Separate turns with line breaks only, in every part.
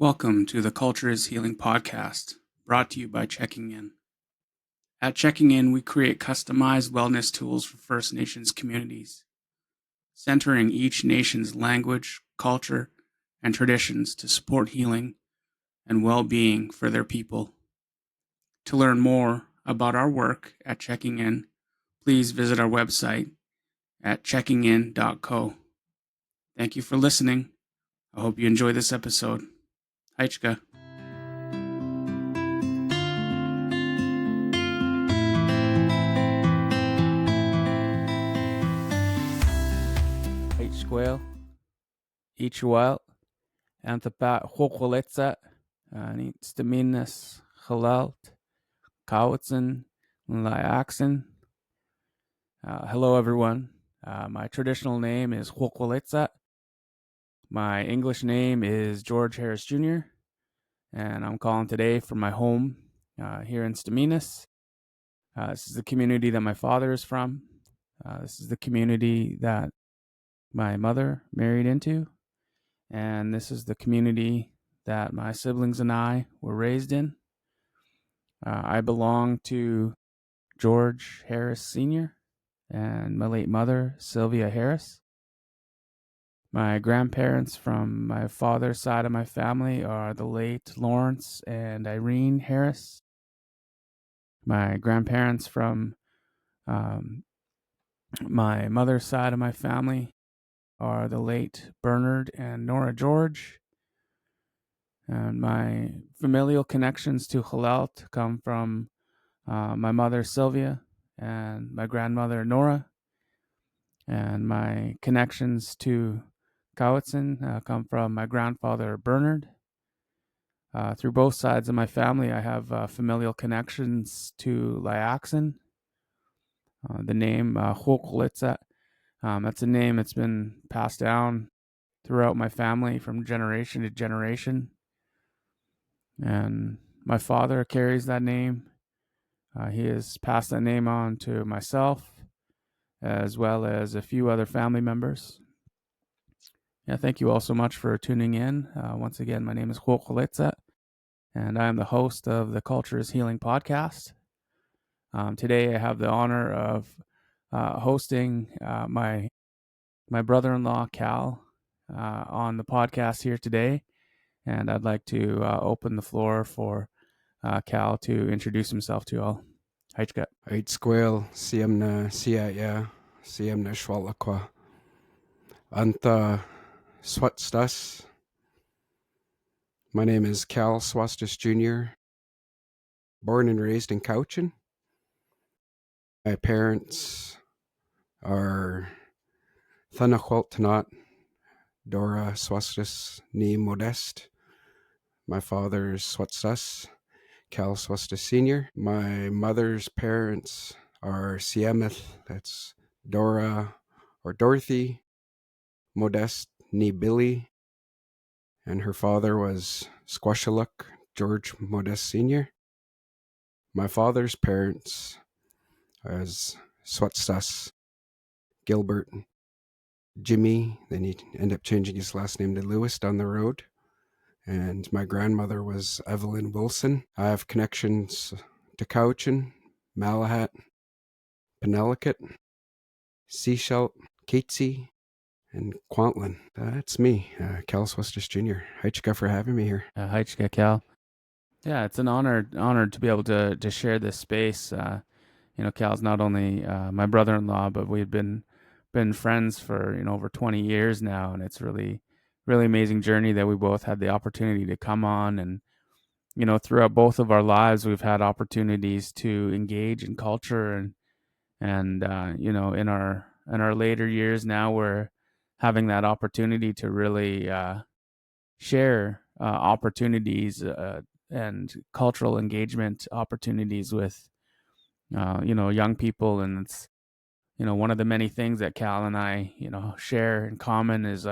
Welcome to the Culture is Healing podcast, brought to you by Checking In. At Checking In, we create customized wellness tools for First Nations communities, centering each nation's language, culture, and traditions to support healing and well-being for their people. To learn more about our work at Checking In, please visit our website at checkingin.co. Thank you for listening. I hope you enjoy this episode. Haichka.
Squel, Ichuel, Anthapa Hokoletza, Staminas, Halalt, Cowichan, Liaxin. Hello, everyone. My traditional name is Hokoletza. My English name is George Harris Jr., and I'm calling today from my home here in Staminas. This is the community that my father is from. This is the community that my mother married into. And this is the community that my siblings and I were raised in. I belong to George Harris Sr. and my late mother, Sylvia Harris. My grandparents from my father's side of my family are the late Lawrence and Irene Harris. My grandparents from my mother's side of my family are the late Bernard and Nora George. And my familial connections to Halalt come from my mother, Sylvia, and my grandmother, Nora. And my connections to Cowichan come from my grandfather, Bernard. Through both sides of my family, I have familial connections to Liaxin. The name Hokulitza, that's a name that's been passed down throughout my family from generation to generation. And my father carries that name. He has passed that name on to myself, as well as a few other family members. Yeah, thank you all so much for tuning in. Once again, my name is Hokulitza, and I am the host of the Culture is Healing podcast. Today, I have the honor of hosting my brother-in-law, Cal, on the podcast here today. And I'd like to open the floor for Cal to introduce himself to all. Haichka.
Ait squel, siamna siaya, siamna shwalakwa. Anta Swustus. My name is Cal Swustus Jr., born and raised in Cowichan. My parents are Thanaqualtanot, Dora Swustus ni Modest. My father's Swustus, Cal Swustus Sr. My mother's parents are Siameth, that's Dora or Dorothy Modest ni Billy, and her father was Squashaluk George Modest Sr. My father's parents was Swustus Gilbert Jimmy, then he ended up changing his last name to Lewis down the road. And my grandmother was Evelyn Wilson. I have connections to Cowichan, Malahat, Penellicut, Seashell, Catesy, and Kwantlen. That's me, Cal Swustus Jr. Haichka for having me here.
Haichka, Cal. Yeah, it's an honor to be able to share this space. Cal's not only my brother-in-law, but we've been friends for over 20 years now, and it's really amazing journey that we both had the opportunity to come on. And throughout both of our lives, we've had opportunities to engage in culture, and in our later years now, we're having that opportunity to really share opportunities and cultural engagement opportunities with young people. And it's one of the many things that Cal and I share in common is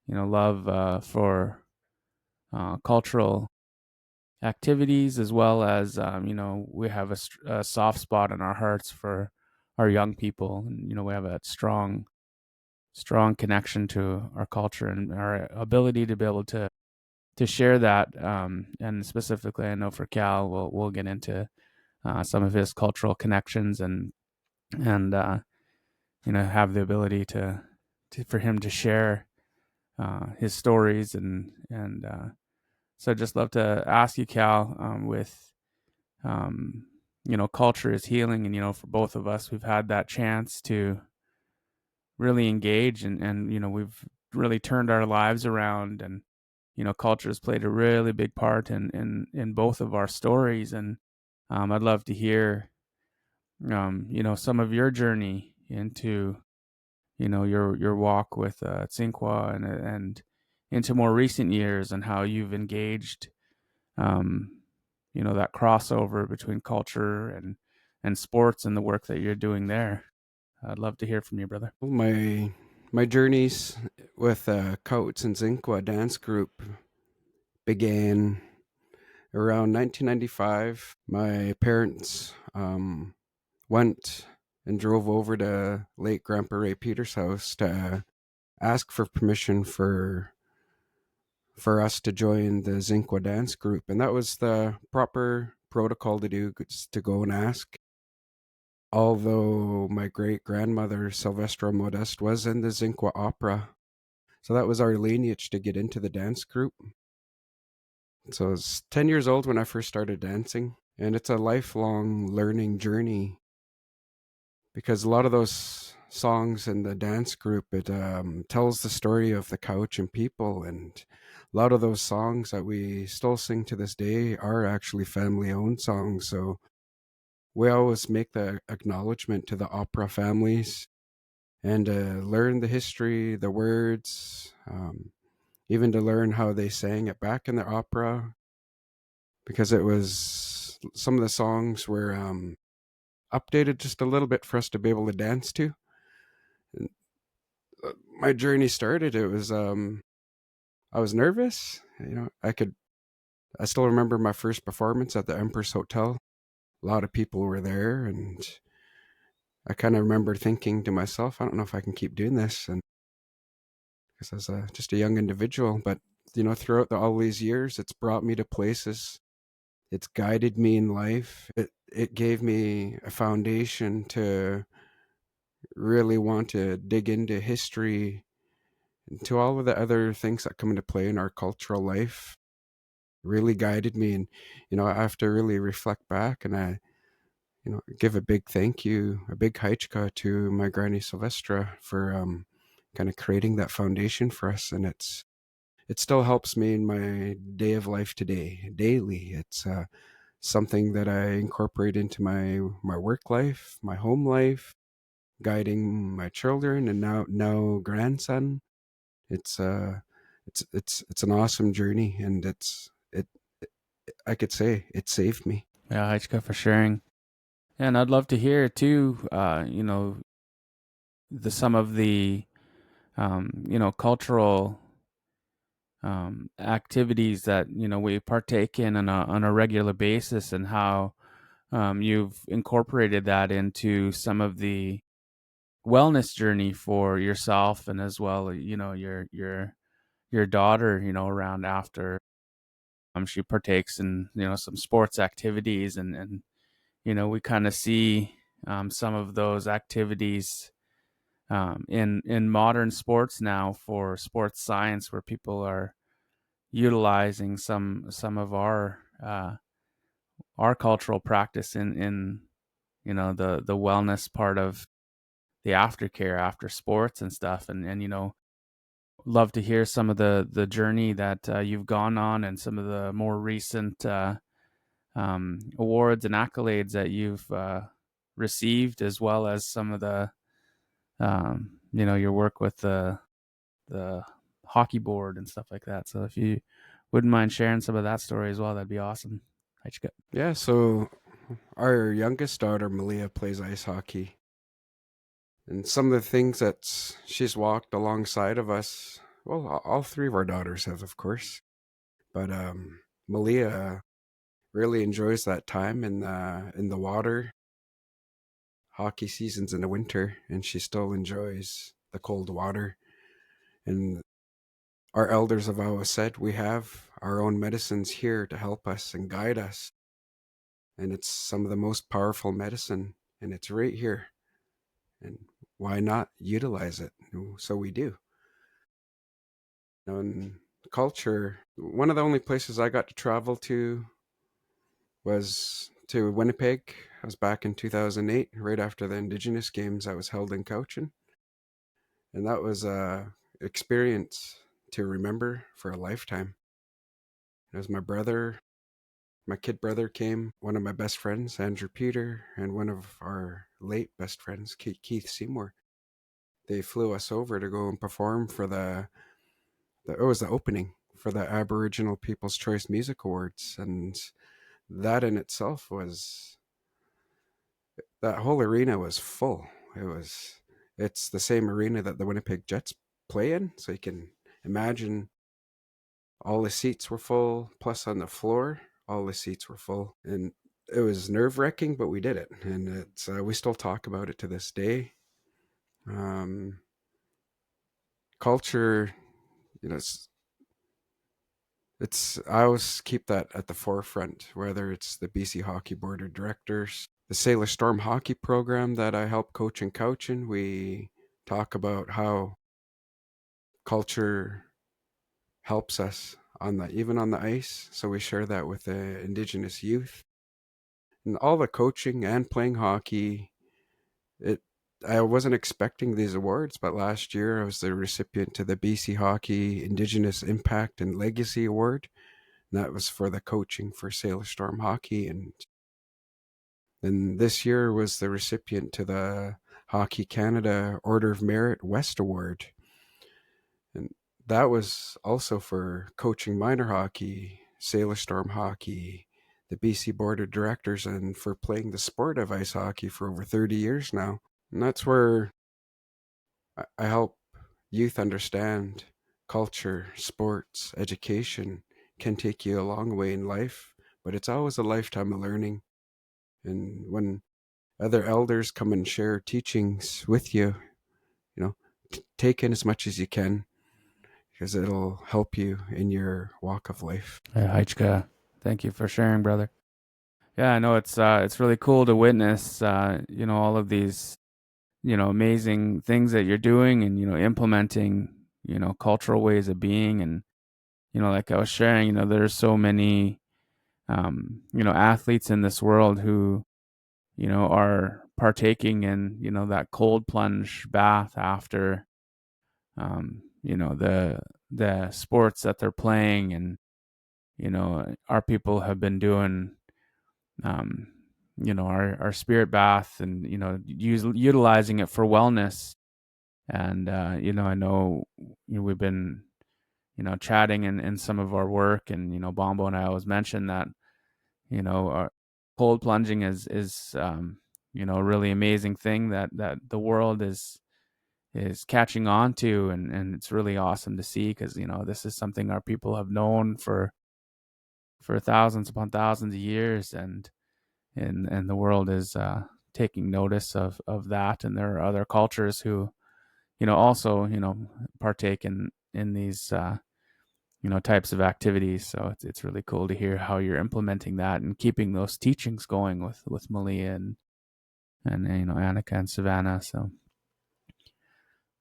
love for cultural activities, as well as we have a soft spot in our hearts for our young people, and we have a strong connection to our culture and our ability to be able to share that. And specifically, I know for Cal, we'll get into some of his cultural connections and have the ability to for him to share his stories and so I'd just love to ask you, Cal, with culture is healing, and for both of us, we've had that chance to really engage, and we've really turned our lives around, and culture has played a really big part in both of our stories, and I'd love to hear some of your journey into your walk with Tsinghua and into more recent years, and how you've engaged that crossover between culture and sports and the work that you're doing there. I'd love to hear from you, brother.
Well, my journeys with Cowichan Tribes dance group began around 1995. My parents went and drove over to late Grandpa Ray Peter's house to ask for permission for us to join the Tsinghua dance group, and that was the proper protocol to do, just to go and ask. Although my great grandmother Sylvestra Modeste was in the Tsinghua opera, so that was our lineage to get into the dance group. So I was 10 years old when I first started dancing, and it's a lifelong learning journey, because a lot of those songs in the dance group, it tells the story of the Cowichan people, and a lot of those songs that we still sing to this day are actually family owned songs. So we always make the acknowledgement to the opera families and learn the history, the words, even to learn how they sang it back in the opera, because it was, some of the songs were updated just a little bit for us to be able to dance to. And my journey started, it was I was nervous. I still remember my first performance at the Empress Hotel. A lot of people were there, and I kind of remember thinking to myself, I don't know if I can keep doing this, and because I was just a young individual. But throughout all these years, it's brought me to places. It's guided me in life. It gave me a foundation to really want to dig into history and to all of the other things that come into play in our cultural life. Really guided me, and I have to really reflect back, and I give a big thank you, a big haichka to my granny Sylvestra for kind of creating that foundation for us. And it still helps me in my day of life today, daily. It's something that I incorporate into my work life, my home life, guiding my children and now grandson. It's it's an awesome journey, and it I could say it saved me.
Yeah, Haichka, for sharing. And I'd love to hear too, some of the, cultural activities that we partake in on a regular basis, and how you've incorporated that into some of the wellness journey for yourself, and as well, your daughter, around after she partakes in some sports activities, and we kind of see some of those activities in modern sports now for sports science, where people are utilizing some of our cultural practice in the wellness part of the aftercare after sports and stuff, and love to hear some of the journey that you've gone on, and some of the more recent awards and accolades that you've received, as well as some of the your work with the hockey board and stuff like that. So if you wouldn't mind sharing some of that story as well, that'd be awesome. Haichka.
Yeah, so our youngest daughter Malia plays ice hockey, and some of the things that she's walked alongside of us, well, all three of our daughters have, of course, but Malia really enjoys that time in the water. Hockey season's in the winter, and she still enjoys the cold water. And our elders have always said we have our own medicines here to help us and guide us. And it's some of the most powerful medicine, and it's right here. And why not utilize it? So we do. And culture, one of the only places I got to travel to was to Winnipeg. I was back in 2008, right after the Indigenous Games that was held in Cowichan. And that was a experience to remember for a lifetime. It was my kid brother came, one of my best friends, Andrew Peter, and one of our late best friends, Keith Seymour. They flew us over to go and perform for it was the opening for the Aboriginal People's Choice Music Awards. And that in itself that whole arena was full. It's the same arena that the Winnipeg Jets play in. So you can imagine all the seats were full, plus on the floor, all the seats were full. And it was nerve-wracking, but we did it. And we still talk about it to this day. Culture, I always keep that at the forefront, whether it's the BC Hockey Board of Directors, the Sailor Storm hockey program that I help coach in Cowichan. We talk about how culture helps us even on the ice. So we share that with the Indigenous youth and all the coaching and playing hockey. I wasn't expecting these awards, but last year I was the recipient to the BC Hockey Indigenous Impact and Legacy Award. And that was for the coaching for Sailor Storm hockey. And then this year was the recipient to the Hockey Canada Order of Merit West Award. And that was also for coaching minor hockey, Sailor Storm hockey, the BC Board of Directors, and for playing the sport of ice hockey for over 30 years now. And that's where I help youth understand culture, sports, education can take you a long way in life, but it's always a lifetime of learning. And when other elders come and share teachings with you, take in as much as you can, because it'll help you in your walk of life.
Hey, Heichka, thank you for sharing, brother. Yeah, I know it's really cool to witness, all of these, amazing things that you're doing and, implementing, cultural ways of being. And, like I was sharing, there's so many, athletes in this world who, are partaking in, that cold plunge bath after, the sports that they're playing. And, our people have been doing, our spirit bath and, utilizing it for wellness. And, I know we've been, chatting in some of our work, and, Bombo and I always mention that, our cold plunging is a really amazing thing that the world is catching on to. And it's really awesome to see, because, this is something our people have known for thousands upon thousands of years. And the world is taking notice of that. And there are other cultures who, also, partake in these, types of activities. So it's really cool to hear how you're implementing that and keeping those teachings going with Malia and Annika and Savannah. So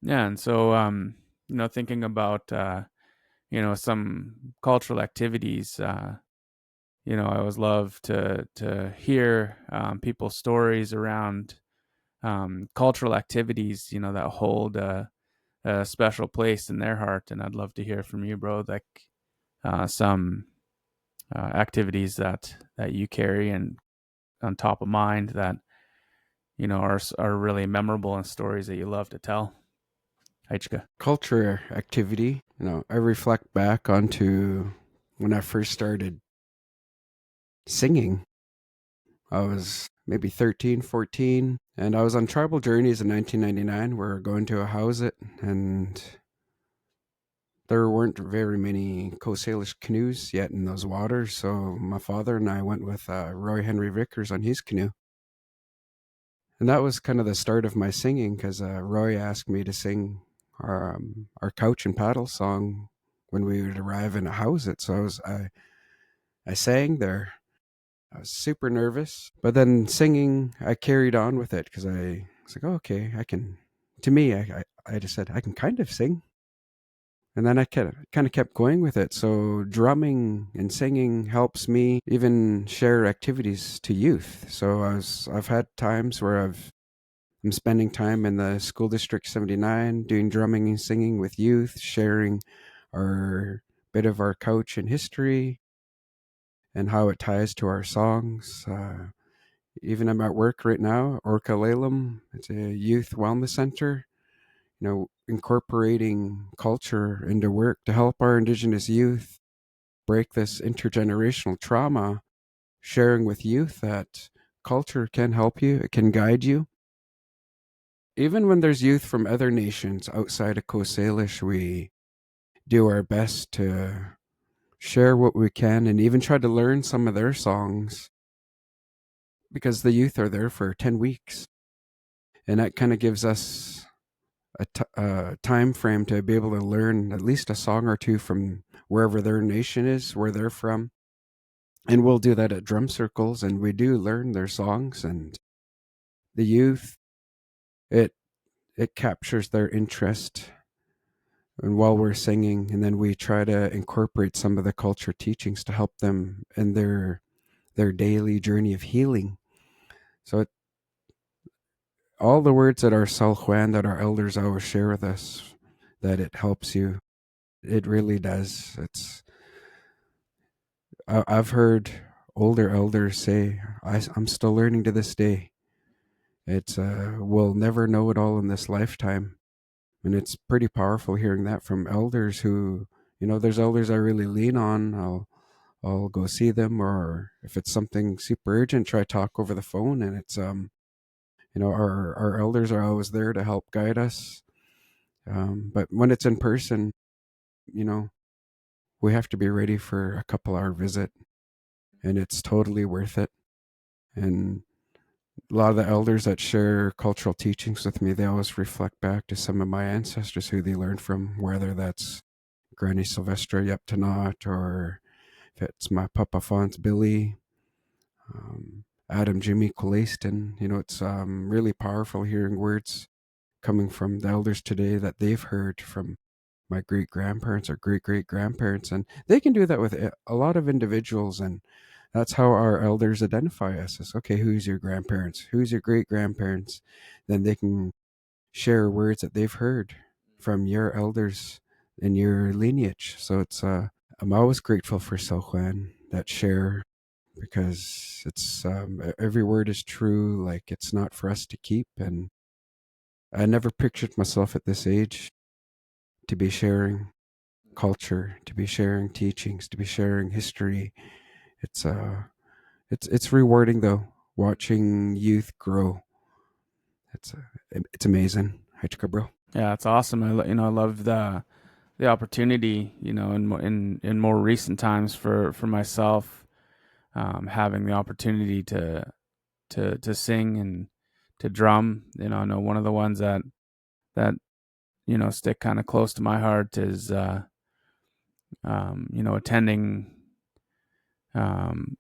yeah, and so thinking about some cultural activities. I always love to hear people's stories around cultural activities, that hold a special place in their heart. And I'd love to hear from you, bro, like some activities that you carry and on top of mind that, are really memorable, and stories that you love to tell. Heichka.
Culture activity, I reflect back onto when I first started singing. I was maybe 13, 14, and I was on tribal journeys in 1999. We were going to a house it, and there weren't very many Coast Salish canoes yet in those waters, so my father and I went with Roy Henry Vickers on his canoe. And that was kind of the start of my singing, because Roy asked me to sing our couch and paddle song when we would arrive in a house. So I sang there. I was super nervous, but then singing, I carried on with it because I was like, oh, okay, I can. To me, I just said I can kind of sing, and then I kind of kept going with it. So drumming and singing helps me even share activities to youth. So I've had times where I'm spending time in the school district 79 doing drumming and singing with youth, sharing our bit of our Cowichan history and how it ties to our songs. Even I'm at work right now, Orca Lalem. It's a youth wellness center, incorporating culture into work to help our Indigenous youth break this intergenerational trauma, sharing with youth that culture can help you, it can guide you. Even when there's youth from other nations outside of Coast Salish, we do our best to share what we can and even try to learn some of their songs because the youth are there for 10 weeks. And that kind of gives us a time frame to be able to learn at least a song or two from wherever their nation is, where they're from. And we'll do that at drum circles, and we do learn their songs. And the youth, it captures their interest, and while we're singing, and then we try to incorporate some of the culture teachings to help them in their daily journey of healing. So all the words that our Sal Juan, that our elders always share with us, that it helps you. It really does. I've heard older elders say, I'm still learning to this day. It's we'll never know it all in this lifetime. And it's pretty powerful hearing that from elders who, there's elders I really lean on. I'll go see them, or if it's something super urgent, try talk over the phone. And it's our elders are always there to help guide us. But when it's in person, we have to be ready for a couple-hour visit, and it's totally worth it. And a lot of the elders that share cultural teachings with me, they always reflect back to some of my ancestors who they learned from, whether that's Granny Sylvestra Yeptanot, or if it's my Papa Fons Billy, Adam Jimmy Colaston. It's really powerful hearing words coming from the elders today that they've heard from my great grandparents or great great grandparents. And they can do that with a lot of individuals. And that's how our elders identify us as, okay, who's your grandparents? Who's your great grandparents? Then they can share words that they've heard from your elders in your lineage. So I'm always grateful for Sal Juan, that share, because it's every word is true. Like, it's not for us to keep. And I never pictured myself at this age to be sharing culture, to be sharing teachings, to be sharing history. It's rewarding though, watching youth grow. It's amazing. Hi, bro.
Yeah, it's awesome. I love the opportunity, in more recent times for myself, having the opportunity to sing and to drum. I know one of the ones that stick kind of close to my heart is attending an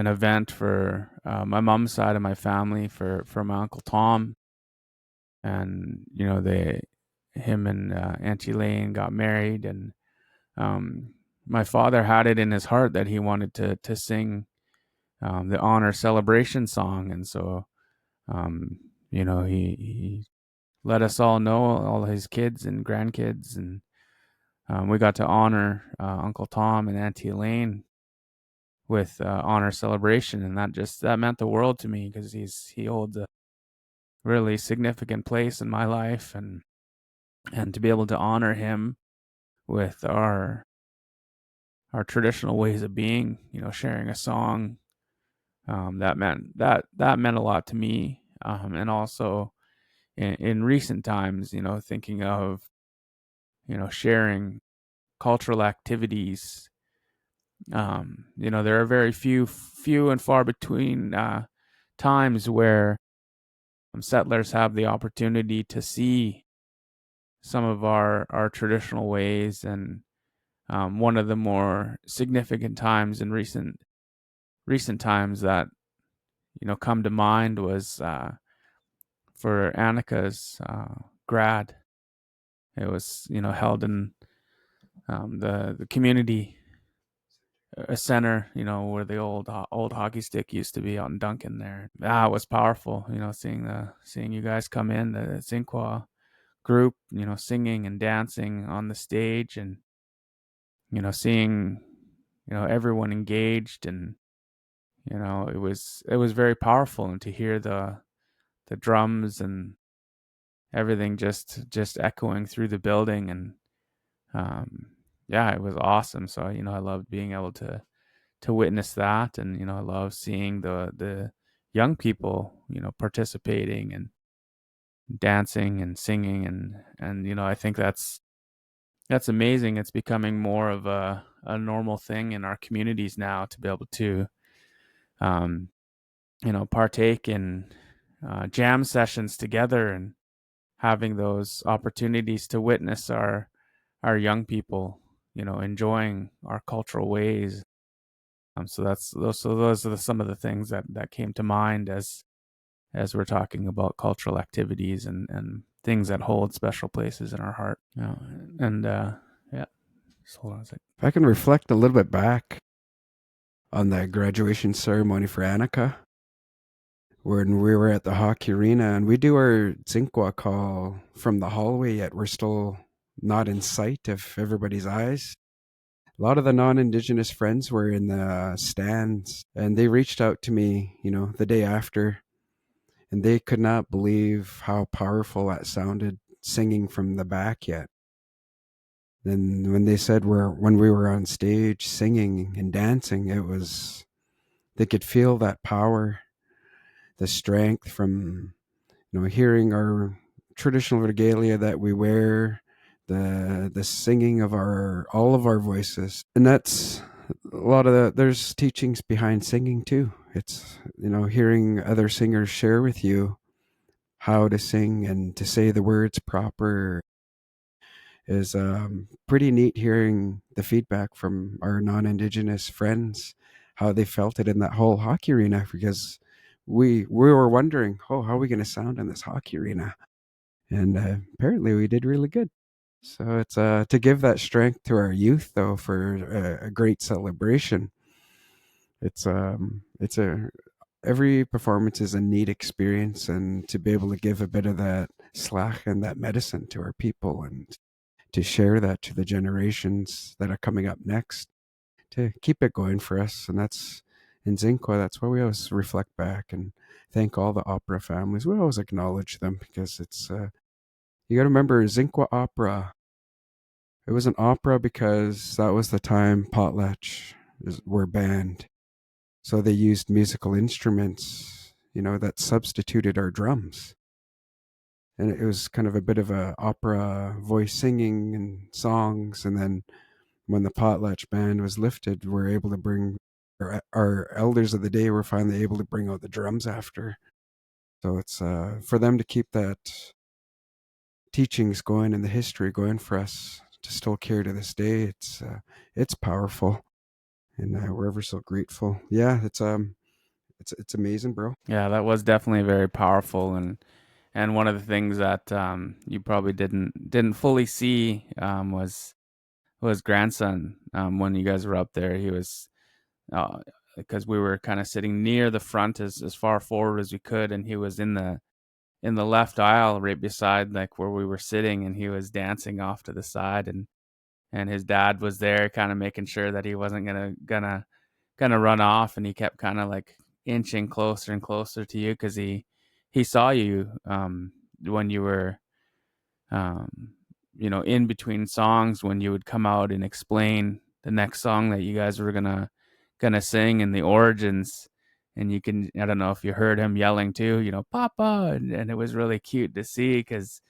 event for my mom's side of my family for my Uncle Tom, and him and Auntie Lane got married, and my father had it in his heart that he wanted to sing the honor celebration song, and so he let us all know, all his kids and grandkids, and we got to honor Uncle Tom and Auntie Elaine with honor celebration, and that meant the world to me, because he holds a really significant place in my life, and to be able to honor him with our traditional ways of being, sharing a song, that meant a lot to me, and also in recent times, thinking of sharing cultural activities. There are very few and far between times where settlers have the opportunity to see some of our traditional ways. And one of the more significant times in recent times that come to mind was for Annika's grad. It was held in the community center, where the old hockey stick used to be out in Duncan there. It was powerful, seeing you guys come in, the Zinqua group, singing and dancing on the stage, and seeing everyone engaged. And it was very powerful, and to hear the drums and everything just echoing through the building. And it was awesome. So I loved being able to witness that. And I love seeing the young people participating and dancing and singing. And I think that's amazing. It's becoming more of a normal thing in our communities now, to be able to partake in jam sessions together, and having those opportunities to witness our young people enjoying our cultural ways. So those are some of the things that came to mind as we're talking about cultural activities and things that hold special places in our heart. And yeah, just hold on a sec.
If I can reflect a little bit back on that graduation ceremony for Annika, when we were at the hockey arena, and we do our Zinqua call from the hallway, yet we're still not in sight of everybody's eyes. A lot of the non-Indigenous friends were in the stands, and they reached out to me, the day after, and they could not believe how powerful that sounded, singing from the back yet. Then when they said when we were on stage singing and dancing, they could feel that power, the strength from hearing our traditional regalia that we wear, the singing of all of our voices. And that's a lot of there's teachings behind singing too. It's hearing other singers share with you how to sing and to say the words proper is pretty neat. Hearing the feedback from our non-Indigenous friends, how they felt it in that whole hockey arena, because we were wondering, how are we going to sound in this hockey arena? And apparently we did really good. So it's to give that strength to our youth, though, for a great celebration. It's every performance is a neat experience, and to be able to give a bit of that slack and that medicine to our people, and to share that to the generations that are coming up next, to keep it going for us. And that's in Zinqua, that's why we always reflect back and thank all the opera families. We always acknowledge them, because it's you got to remember, Zinqua opera, it was an opera because that was the time potlatch were banned. So they used musical instruments, that substituted our drums. And it was kind of a bit of a opera voice singing and songs. And then when the potlatch ban was lifted, we were able to bring our elders of the day were finally able to bring out the drums after. So it's for them to keep that teachings going and the history going for us to still carry to this day. It's powerful, and we're ever so grateful. Yeah, it's amazing, bro.
Yeah, that was definitely very powerful. And one of the things that you probably didn't fully see was grandson. When you guys were up there, he was because we were kind of sitting near the front, as far forward as we could, and he was in the left aisle right beside like where we were sitting, and he was dancing off to the side. And his dad was there kind of making sure that he wasn't gonna run off, and he kept kind of like inching closer and closer to you, because he saw you when you were in between songs, when you would come out and explain the next song that you guys were gonna sing in the origins. And I don't know if you heard him yelling too, Papa, and it was really cute to see, because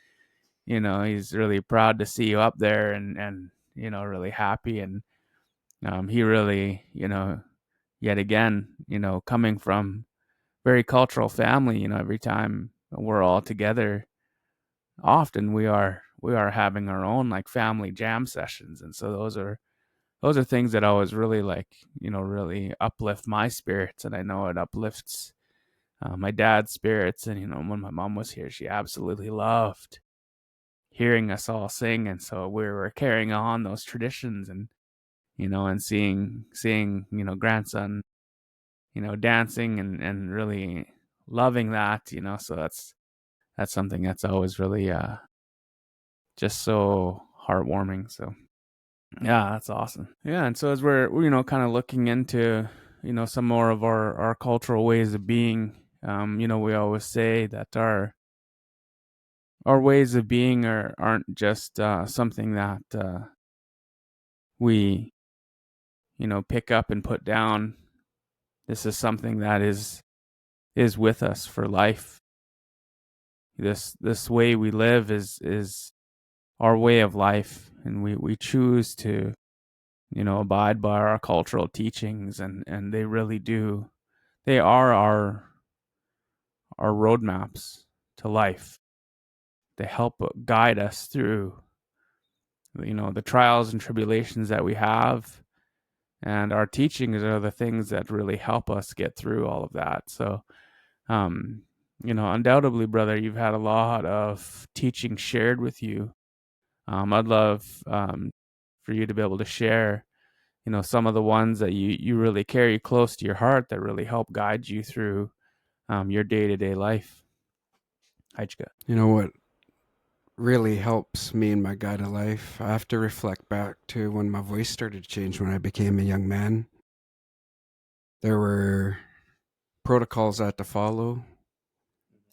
he's really proud to see you up there, and really happy. And he really, yet again, coming from very cultural family, every time we're all together, often we are we are having our own like family jam sessions. And so those are things that always really like, really uplift my spirits. And I know it uplifts my dad's spirits. And, when my mom was here, she absolutely loved hearing us all sing. And so we were carrying on those traditions, and, and seeing, grandson, dancing and really loving that, so that's something that's always really, just so heartwarming. So yeah, that's awesome. Yeah. And so as we're, kind of looking into, some more of our cultural ways of being, we always say that our ways of being aren't just something that we, pick up and put down. This is something that is with us for life. This way we live is our way of life, and we choose to, abide by our cultural teachings, and they really do. They are our roadmaps to life. They help guide us through, the trials and tribulations that we have, and our teachings are the things that really help us get through all of that. So, undoubtedly, brother, you've had a lot of teaching shared with you. I'd love for you to be able to share, some of the ones that you really carry close to your heart that really help guide you through your day-to-day life. Hajka.
You know what really helps me in my guide of life? I have to reflect back to when my voice started to change when I became a young man. There were protocols I had to follow,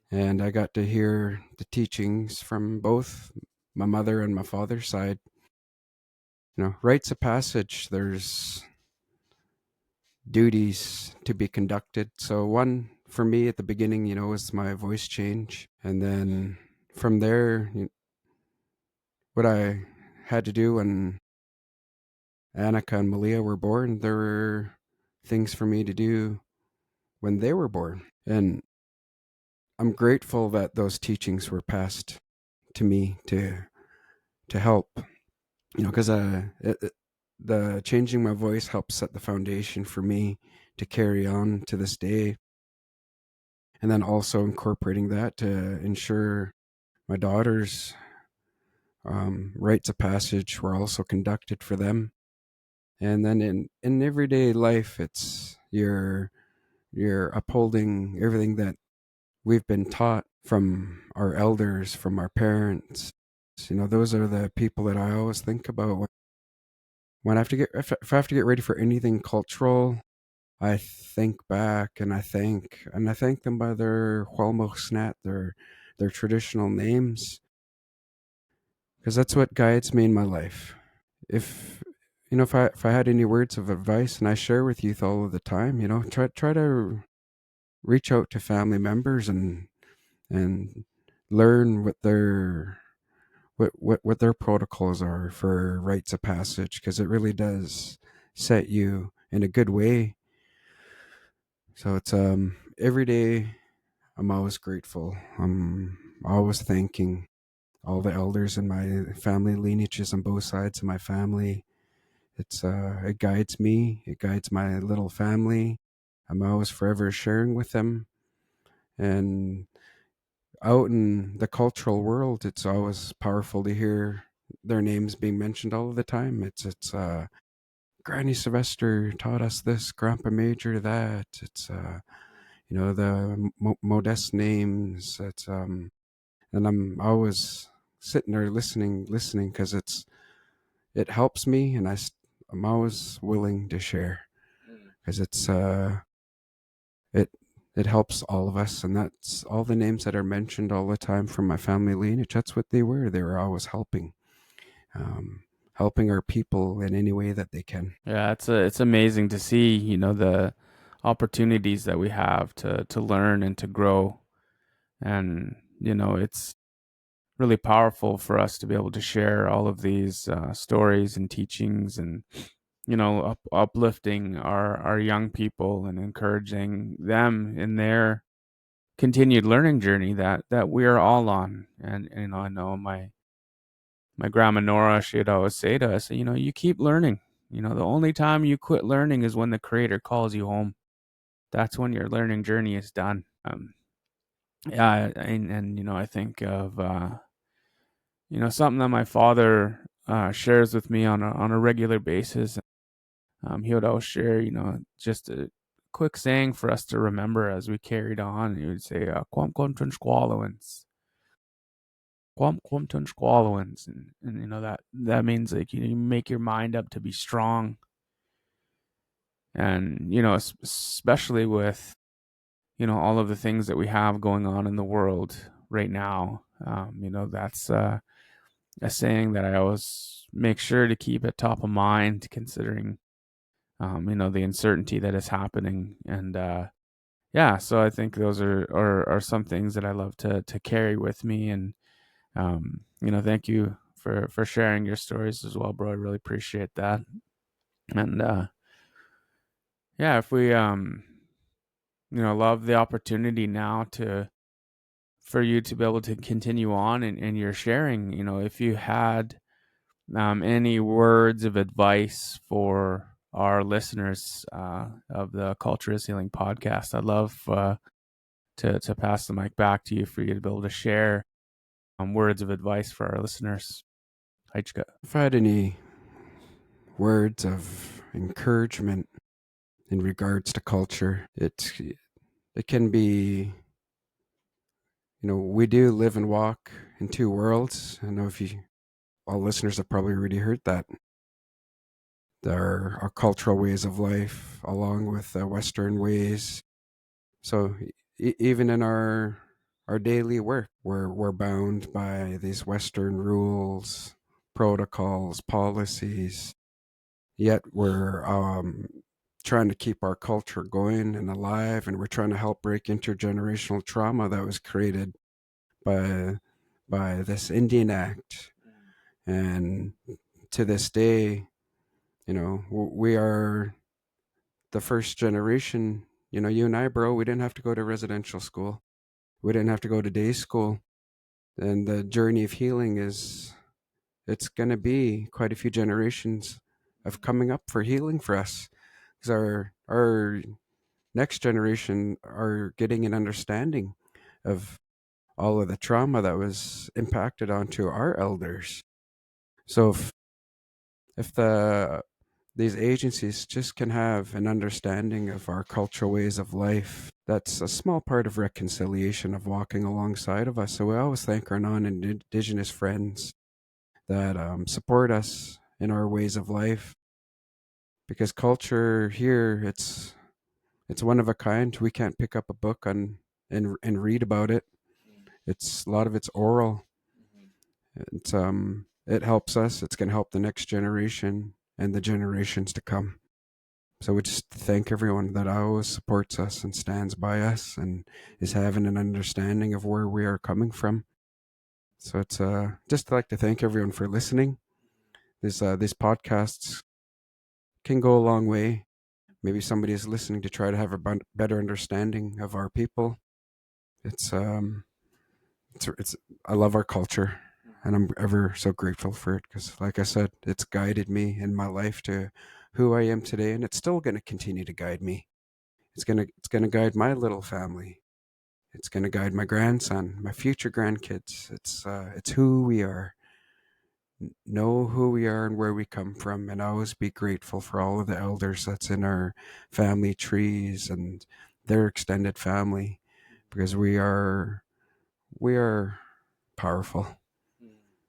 and I got to hear the teachings from both my mother and my father's side. Rites of passage, there's duties to be conducted. So one for me at the beginning, was my voice change. And then from there, what I had to do when Annika and Malia were born, there were things for me to do when they were born. And I'm grateful that those teachings were passed to me to help, because the changing my voice helps set the foundation for me to carry on to this day. And then also incorporating that to ensure my daughters' rites of passage were also conducted for them. And then in everyday life, it's you're upholding everything that we've been taught from our elders, from our parents. Those are the people that I always think about when I have to get if I have to get ready for anything cultural. I think back and I thank them by their Hualmosnat, their traditional names, because that's what guides me in my life. If if I had any words of advice, and I share with youth all of the time, try to reach out to family members and learn what their protocols are for rites of passage, because it really does set you in a good way. So it's every day I'm always grateful. I'm always thanking all the elders in my family lineages on both sides of my family. It guides me. It guides my little family. I'm always forever sharing with them. And out in the cultural world, it's always powerful to hear their names being mentioned all of the time. It's Granny Sylvester taught us this, Grandpa Major that. It's the modest names. It's and I'm always sitting there listening, because it helps me, and I'm always willing to share, because it helps all of us. And that's all the names that are mentioned all the time from my family lineage. That's what they were. They were always helping our people in any way that they can.
Yeah, it's amazing to see, the opportunities that we have to learn and to grow. And, it's really powerful for us to be able to share all of these stories and teachings, and, uplifting our young people and encouraging them in their continued learning journey that we are all on. And, I know my grandma Nora, she'd always say to us, you keep learning. The only time you quit learning is when the Creator calls you home. That's when your learning journey is done. Yeah, and I think of something that my father shares with me on a regular basis. He would always share, just a quick saying for us to remember as we carried on. He would say, "Quam quam squallowins." Quam quam squallowins, and that means like you make your mind up to be strong, and especially with all of the things that we have going on in the world right now. That's a saying that I always make sure to keep at top of mind, considering the uncertainty that is happening. And yeah, so I think those are some things that I love to carry with me. And thank you for sharing your stories as well, bro. I really appreciate that. And yeah, if we love the opportunity now for you to be able to continue on in your sharing. If you had any words of advice for our listeners of the Culture is Healing podcast, I'd love to pass the mic back to you for you to be able to share words of advice for our listeners. Haichka.
If I had any words of encouragement in regards to culture, it can be, we do live and walk in two worlds. I know all listeners have probably already heard that. There are cultural ways of life along with Western ways. So even in our daily work, we're bound by these Western rules, protocols, policies. Yet we're trying to keep our culture going and alive, and we're trying to help break intergenerational trauma that was created by this Indian Act. And to this day, we are the first generation. You and I, bro, we didn't have to go to residential school. We didn't have to go to day school. And the journey of healing it's going to be quite a few generations of coming up for healing for us. Because our next generation are getting an understanding of all of the trauma that was impacted onto our elders. So if these agencies just can have an understanding of our cultural ways of life, that's a small part of reconciliation of walking alongside of us. So we always thank our non-Indigenous friends that support us in our ways of life, because culture here, it's one of a kind. We can't pick up a book and read about it. It's a lot of it's oral. It helps us. It's going to help the next generation and the generations to come. So we just thank everyone that always supports us and stands by us and is having an understanding of where we are coming from. So it's just like to thank everyone for listening. These podcasts can go a long way. Maybe somebody is listening to try to have a better understanding of our people. It's I love our culture, and I'm ever so grateful for it, because like I said, it's guided me in my life to who I am today, and it's still going to continue to guide me. It's going to guide my little family. It's going to guide my grandson, my future grandkids. It's who we are. Know who we are and where we come from, and always be grateful for all of the elders that's in our family trees and their extended family, because we are powerful.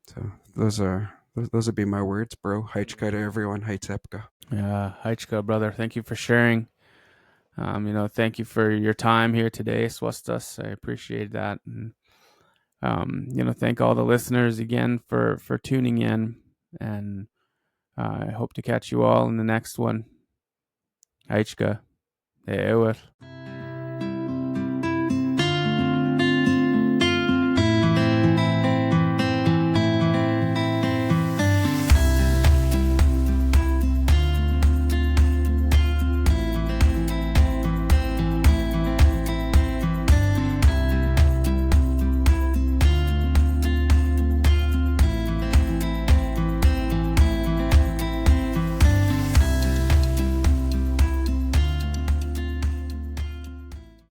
So those would be my words, bro. Haichka to everyone. Haitsepka.
Yeah, Haichka, brother. Thank you for sharing. Thank you for your time here today, Swustus. I appreciate that. And thank all the listeners again for tuning in, and I hope to catch you all in the next one. Haichka. Ewer.